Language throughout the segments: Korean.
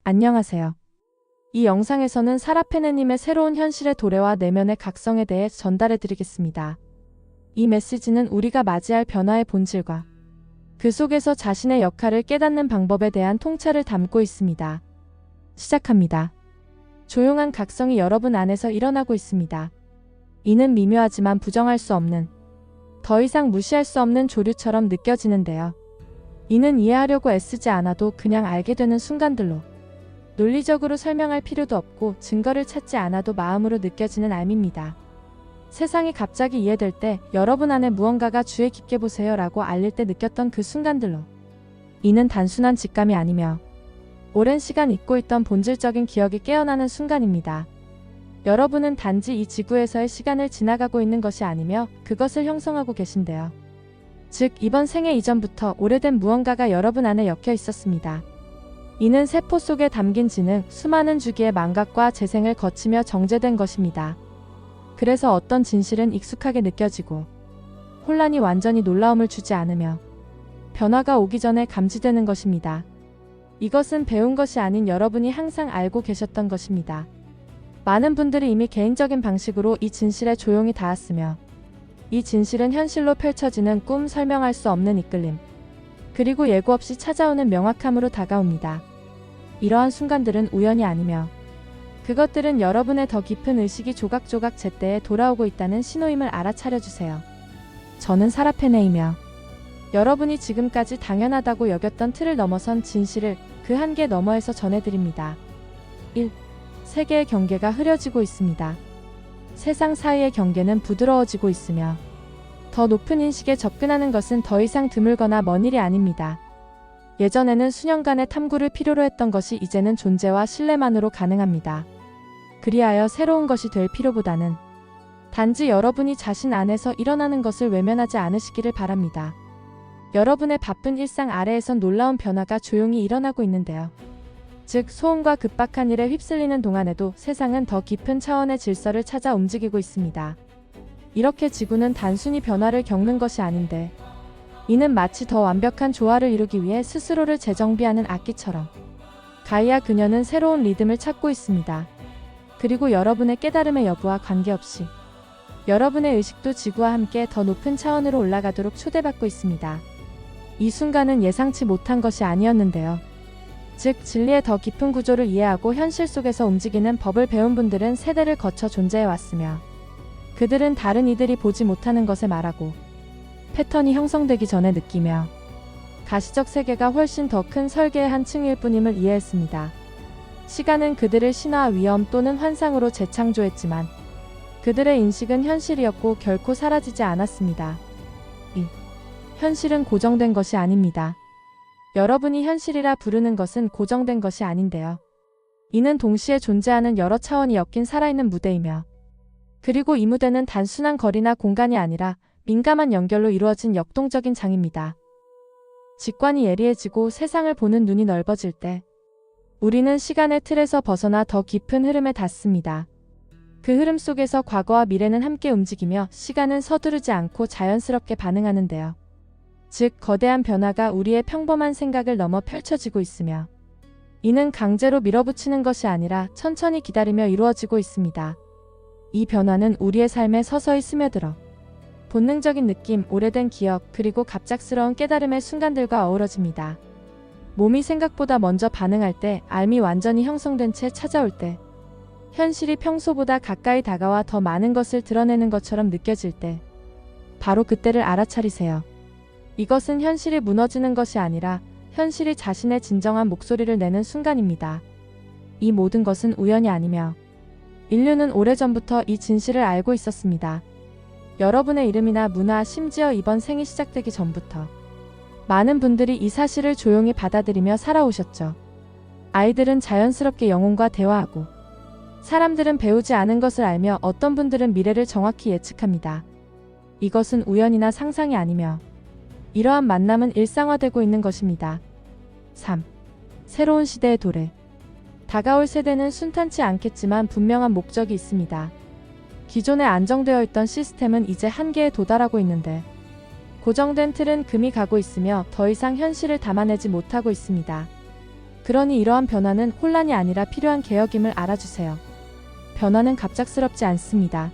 안녕하세요. 이 영상에서는 사라페네님의 새로운 현실의 도래와 내면의 각성에 대해 전달해 드리겠습니다. 이 메시지는 우리가 맞이할 변화의 본질과 그 속에서 자신의 역할을 깨닫는 방법에 대한 통찰을 담고 있습니다. 시작합니다. 조용한 각성이 여러분 안에서 일어나고 있습니다. 이는 미묘하지만 부정할 수 없는, 더 이상 무시할 수 없는 조류처럼 느껴지는데요. 이는 이해하려고 애쓰지 않아도 그냥 알게 되는 순간들로, 논리적으로 설명할 필요도 없고 증거를 찾지 않아도 마음으로 느껴지는 알미입니다. 세상이 갑자기 이해될 때, 여러분 안에 무언가가 주의 깊게 보세요 라고 알릴 때 느꼈던 그 순간들로, 이는 단순한 직감이 아니며 오랜 시간 잊고 있던 본질적인 기억이 깨어나는 순간입니다. 여러분은 단지 이 지구에서의 시간을 지나가고 있는 것이 아니며 그것을 형성하고 계신데요. 즉, 이번 생애 이전부터 오래된 무언가가 여러분 안에 엮여 있었습니다. 이는 세포 속에 담긴 지능, 수많은 주기의 망각과 재생을 거치며 정제된 것입니다. 그래서 어떤 진실은 익숙하게 느껴지고 혼란이 완전히 놀라움을 주지 않으며 변화가 오기 전에 감지되는 것입니다. 이것은 배운 것이 아닌 여러분이 항상 알고 계셨던 것입니다. 많은 분들이 이미 개인적인 방식으로 이 진실에 조용히 닿았으며, 이 진실은 현실로 펼쳐지는 꿈, 설명할 수 없는 이끌림, 그리고 예고 없이 찾아오는 명확함으로 다가옵니다. 이러한 순간들은 우연이 아니며 그것들은 여러분의 더 깊은 의식이 조각조각 제때에 돌아오고 있다는 신호임을 알아차려 주세요. 저는 사라페네이며 여러분이 지금까지 당연하다고 여겼던 틀을 넘어선 진실을 그 한계 너머에서 전해드립니다. 1. 세계의 경계가 흐려지고 있습니다. 세상 사이의 경계는 부드러워지고 있으며 더 높은 인식에 접근하는 것은 더 이상 드물거나 먼 일이 아닙니다. 예전에는 수년간의 탐구를 필요로 했던 것이 이제는 존재와 신뢰만으로 가능합니다. 그리하여 새로운 것이 될 필요보다는 단지 여러분이 자신 안에서 일어나는 것을 외면하지 않으시기를 바랍니다. 여러분의 바쁜 일상 아래에선 놀라운 변화가 조용히 일어나고 있는데요. 즉, 소음과 급박한 일에 휩쓸리는 동안에도 세상은 더 깊은 차원의 질서를 찾아 움직이고 있습니다. 이렇게 지구는 단순히 변화를 겪는 것이 아닌데, 이는 마치 더 완벽한 조화를 이루기 위해 스스로를 재정비하는 악기처럼 가이아 그녀는 새로운 리듬을 찾고 있습니다. 그리고 여러분의 깨달음의 여부와 관계없이 여러분의 의식도 지구와 함께 더 높은 차원으로 올라가도록 초대받고 있습니다. 이 순간은 예상치 못한 것이 아니었는데요. 즉, 진리의 더 깊은 구조를 이해하고 현실 속에서 움직이는 법을 배운 분들은 세대를 거쳐 존재해 왔으며, 그들은 다른 이들이 보지 못하는 것을 말하고 패턴이 형성되기 전에 느끼며 가시적 세계가 훨씬 더 큰 설계의 한 층일 뿐임을 이해했습니다. 시간은 그들을 신화, 위험 또는 환상으로 재창조했지만 그들의 인식은 현실이었고 결코 사라지지 않았습니다. 2. 현실은 고정된 것이 아닙니다. 여러분이 현실이라 부르는 것은 고정된 것이 아닌데요. 이는 동시에 존재하는 여러 차원이 엮인 살아있는 무대이며, 그리고 이 무대는 단순한 거리나 공간이 아니라 민감한 연결로 이루어진 역동적인 장입니다. 직관이 예리해지고 세상을 보는 눈이 넓어질 때 우리는 시간의 틀에서 벗어나 더 깊은 흐름에 닿습니다. 그 흐름 속에서 과거와 미래는 함께 움직이며 시간은 서두르지 않고 자연스럽게 반응하는데요. 즉, 거대한 변화가 우리의 평범한 생각을 넘어 펼쳐지고 있으며, 이는 강제로 밀어붙이는 것이 아니라 천천히 기다리며 이루어지고 있습니다. 이 변화는 우리의 삶에 서서히 스며들어 본능적인 느낌, 오래된 기억, 그리고 갑작스러운 깨달음의 순간들과 어우러집니다. 몸이 생각보다 먼저 반응할 때, 알미 완전히 형성된 채 찾아올 때, 현실이 평소보다 가까이 다가와 더 많은 것을 드러내는 것처럼 느껴질 때, 바로 그때를 알아차리세요. 이것은 현실이 무너지는 것이 아니라 현실이 자신의 진정한 목소리를 내는 순간입니다. 이 모든 것은 우연이 아니며 인류는 오래전부터 이 진실을 알고 있었습니다. 여러분의 이름이나 문화, 심지어 이번 생이 시작되기 전부터 많은 분들이 이 사실을 조용히 받아들이며 살아오셨죠. 아이들은 자연스럽게 영혼과 대화하고, 사람들은 배우지 않은 것을 알며 어떤 분들은 미래를 정확히 예측합니다. 이것은 우연이나 상상이 아니며 이러한 만남은 일상화되고 있는 것입니다. 3. 새로운 시대의 도래. 다가올 세대는 순탄치 않겠지만 분명한 목적이 있습니다. 기존에 안정되어 있던 시스템은 이제 한계에 도달하고 있는데, 고정된 틀은 금이 가고 있으며 더 이상 현실을 담아내지 못하고 있습니다. 그러니 이러한 변화는 혼란이 아니라 필요한 개혁임을 알아주세요. 변화는 갑작스럽지 않습니다.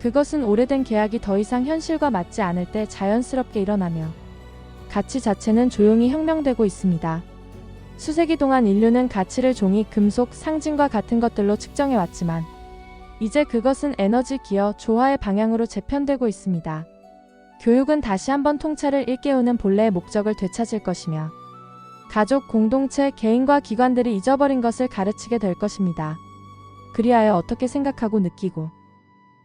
그것은 오래된 계약이 더 이상 현실과 맞지 않을 때 자연스럽게 일어나며 가치 자체는 조용히 혁명되고 있습니다. 수세기 동안 인류는 가치를 종이, 금속, 상징과 같은 것들로 측정해 왔지만 이제 그것은 에너지, 기여, 조화의 방향으로 재편되고 있습니다. 교육은 다시 한번 통찰을 일깨우는 본래의 목적을 되찾을 것이며 가족, 공동체, 개인과 기관들이 잊어버린 것을 가르치게 될 것입니다. 그리하여 어떻게 생각하고 느끼고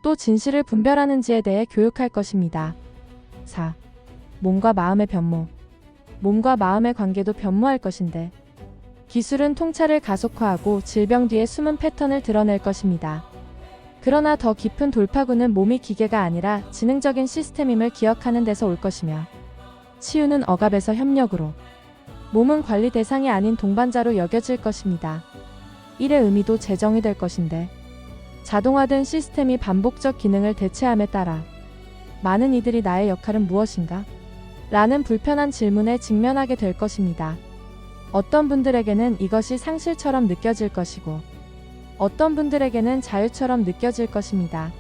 또 진실을 분별하는지에 대해 교육할 것입니다. 4. 몸과 마음의 변모. 몸과 마음의 관계도 변모할 것인데 기술은 통찰을 가속화하고 질병 뒤에 숨은 패턴을 드러낼 것입니다. 그러나 더 깊은 돌파구는 몸이 기계가 아니라 지능적인 시스템임을 기억하는 데서 올 것이며 치유는 억압에서 협력으로, 몸은 관리 대상이 아닌 동반자로 여겨질 것입니다. 일의 의미도 재정이 될 것인데 자동화된 시스템이 반복적 기능을 대체함에 따라 많은 이들이 나의 역할은 무엇인가? 라는 불편한 질문에 직면하게 될 것입니다. 어떤 분들에게는 이것이 상실처럼 느껴질 것이고 어떤 분들에게는 자유처럼 느껴질 것입니다.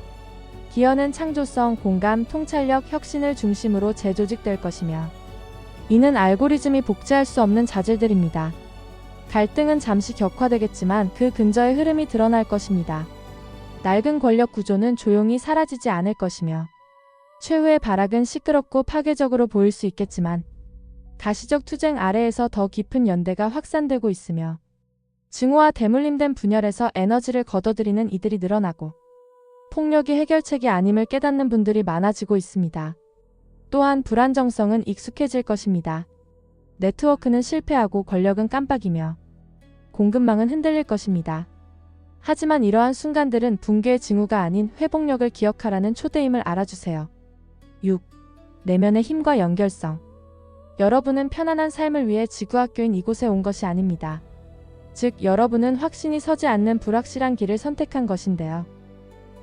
기여는 창조성, 공감, 통찰력, 혁신을 중심으로 재조직될 것이며 이는 알고리즘이 복제할 수 없는 자질들입니다. 갈등은 잠시 격화되겠지만 그 근저의 흐름이 드러날 것입니다. 낡은 권력 구조는 조용히 사라지지 않을 것이며 최후의 발악은 시끄럽고 파괴적으로 보일 수 있겠지만 가시적 투쟁 아래에서 더 깊은 연대가 확산되고 있으며 증오와 대물림된 분열에서 에너지를 걷어들이는 이들이 늘어나고 폭력이 해결책이 아님을 깨닫는 분들이 많아지고 있습니다. 또한 불안정성은 익숙해질 것입니다. 네트워크는 실패하고 권력은 깜빡이며 공급망은 흔들릴 것입니다. 하지만 이러한 순간들은 붕괴의 징후가 아닌 회복력을 기억하라는 초대임을 알아주세요. 6. 내면의 힘과 연결성. 여러분은 편안한 삶을 위해 지구학교인 이곳에 온 것이 아닙니다. 즉, 여러분은 확신이 서지 않는 불확실한 길을 선택한 것인데요.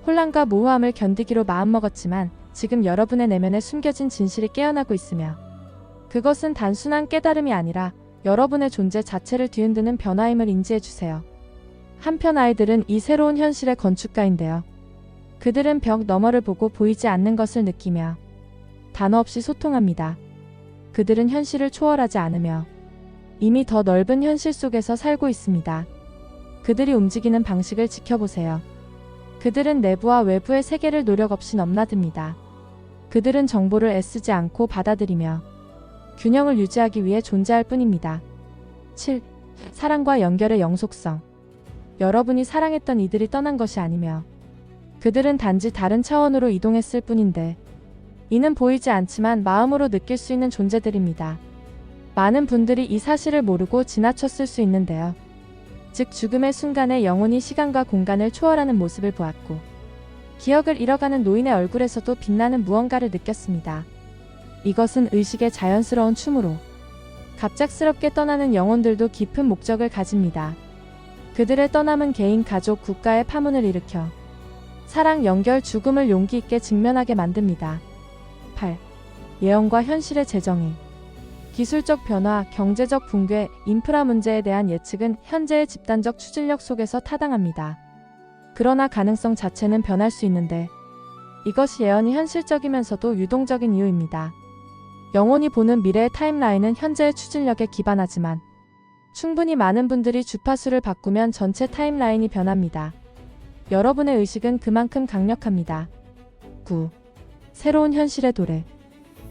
혼란과 모호함을 견디기로 마음먹었지만 지금 여러분의 내면에 숨겨진 진실이 깨어나고 있으며 그것은 단순한 깨달음이 아니라 여러분의 존재 자체를 뒤흔드는 변화임을 인지해주세요. 한편 아이들은 이 새로운 현실의 건축가인데요. 그들은 벽 너머를 보고 보이지 않는 것을 느끼며 단어 없이 소통합니다. 그들은 현실을 초월하지 않으며 이미 더 넓은 현실 속에서 살고 있습니다. 그들이 움직이는 방식을 지켜보세요. 그들은 내부와 외부의 세계를 노력 없이 넘나듭니다. 그들은 정보를 애쓰지 않고 받아들이며 균형을 유지하기 위해 존재할 뿐입니다. 7. 사랑과 연결의 영속성. 여러분이 사랑했던 이들이 떠난 것이 아니며 그들은 단지 다른 차원으로 이동했을 뿐인데 이는 보이지 않지만 마음으로 느낄 수 있는 존재들입니다. 많은 분들이 이 사실을 모르고 지나쳤을 수 있는데요. 즉 죽음의 순간에 영혼이 시간과 공간을 초월하는 모습을 보았고 기억을 잃어가는 노인의 얼굴에서도 빛나는 무언가를 느꼈습니다. 이것은 의식의 자연스러운 춤으로 갑작스럽게 떠나는 영혼들도 깊은 목적을 가집니다. 그들의 떠남은 개인, 가족, 국가의 파문을 일으켜 사랑, 연결, 죽음을 용기 있게 직면하게 만듭니다. 8. 예언과 현실의 재정의. 기술적 변화, 경제적 붕괴, 인프라 문제에 대한 예측은 현재의 집단적 추진력 속에서 타당합니다. 그러나 가능성 자체는 변할 수 있는데 이것이 예언이 현실적이면서도 유동적인 이유입니다. 영원히 보는 미래의 타임라인은 현재의 추진력에 기반하지만 충분히 많은 분들이 주파수를 바꾸면 전체 타임라인이 변합니다. 여러분의 의식은 그만큼 강력합니다. 9. 새로운 현실의 도래.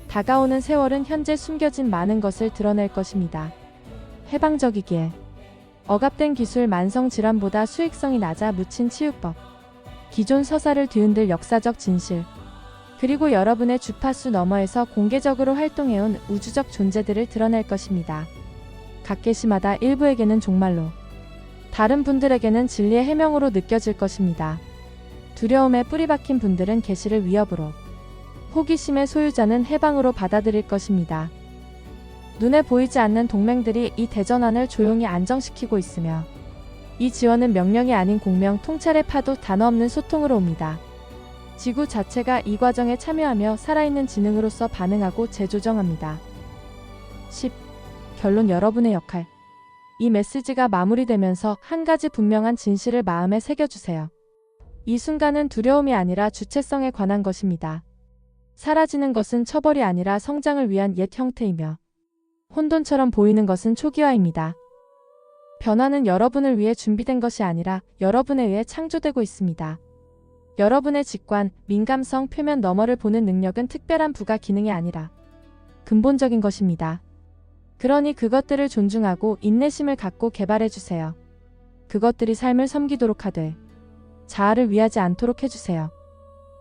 다가오는 세월은 현재 숨겨진 많은 것을 드러낼 것입니다. 해방적이기에 억압된 기술, 만성 질환보다 수익성이 낮아 묻힌 치유법, 기존 서사를 뒤흔들 역사적 진실, 그리고 여러분의 주파수 너머에서 공개적으로 활동해온 우주적 존재들을 드러낼 것입니다. 각 계시마다 일부에게는 종말로, 다른 분들에게는 진리의 해명으로 느껴질 것입니다. 두려움에 뿌리 박힌 분들은 계시를 위협으로, 호기심의 소유자는 해방으로 받아들일 것입니다. 눈에 보이지 않는 동맹들이 이 대전환을 조용히 안정시키고 있으며 이 지원은 명령이 아닌 공명, 통찰의 파도, 단어 없는 소통으로 옵니다. 지구 자체가 이 과정에 참여하며 살아있는 지능으로서 반응하고 재조정합니다. 10. 결론. 여러분의 역할. 이 메시지가 마무리되면서 한 가지 분명한 진실을 마음에 새겨주세요. 이 순간은 두려움이 아니라 주체성에 관한 것입니다. 사라지는 것은 처벌이 아니라 성장을 위한 옛 형태이며 혼돈처럼 보이는 것은 초기화입니다. 변화는 여러분을 위해 준비된 것이 아니라 여러분에 의해 창조되고 있습니다. 여러분의 직관, 민감성, 표면 너머를 보는 능력은 특별한 부가 기능이 아니라 근본적인 것입니다. 그러니 그것들을 존중하고 인내심을 갖고 개발해주세요. 그것들이 삶을 섬기도록 하되 자아를 위하지 않도록 해주세요.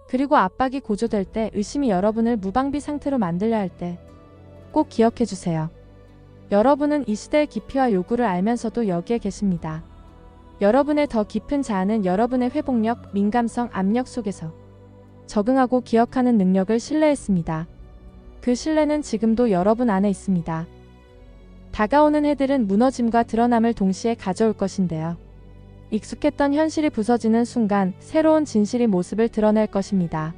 그리고 압박이 고조될 때, 의심이 여러분을 무방비 상태로 만들려 할 때 꼭 기억해주세요. 여러분은 이 시대의 깊이와 요구를 알면서도 여기에 계십니다. 여러분의 더 깊은 자아는 여러분의 회복력, 민감성, 압력 속에서 적응하고 기억하는 능력을 신뢰했습니다. 그 신뢰는 지금도 여러분 안에 있습니다. 다가오는 해들은 무너짐과 드러남을 동시에 가져올 것인데요. 익숙했던 현실이 부서지는 순간 새로운 진실이 모습을 드러낼 것입니다.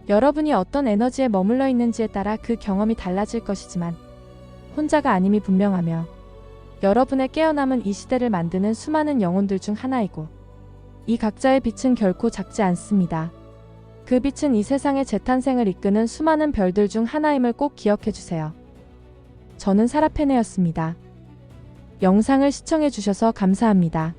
여러분이 어떤 에너지에 머물러 있는지에 따라 그 경험이 달라질 것이지만 혼자가 아님이 분명하며 여러분의 깨어남은 이 시대를 만드는 수많은 영혼들 중 하나이고 이 각자의 빛은 결코 작지 않습니다. 그 빛은 이 세상의 재탄생을 이끄는 수많은 별들 중 하나임을 꼭 기억해주세요. 저는 사라페네였습니다. 영상을 시청해주셔서 감사합니다.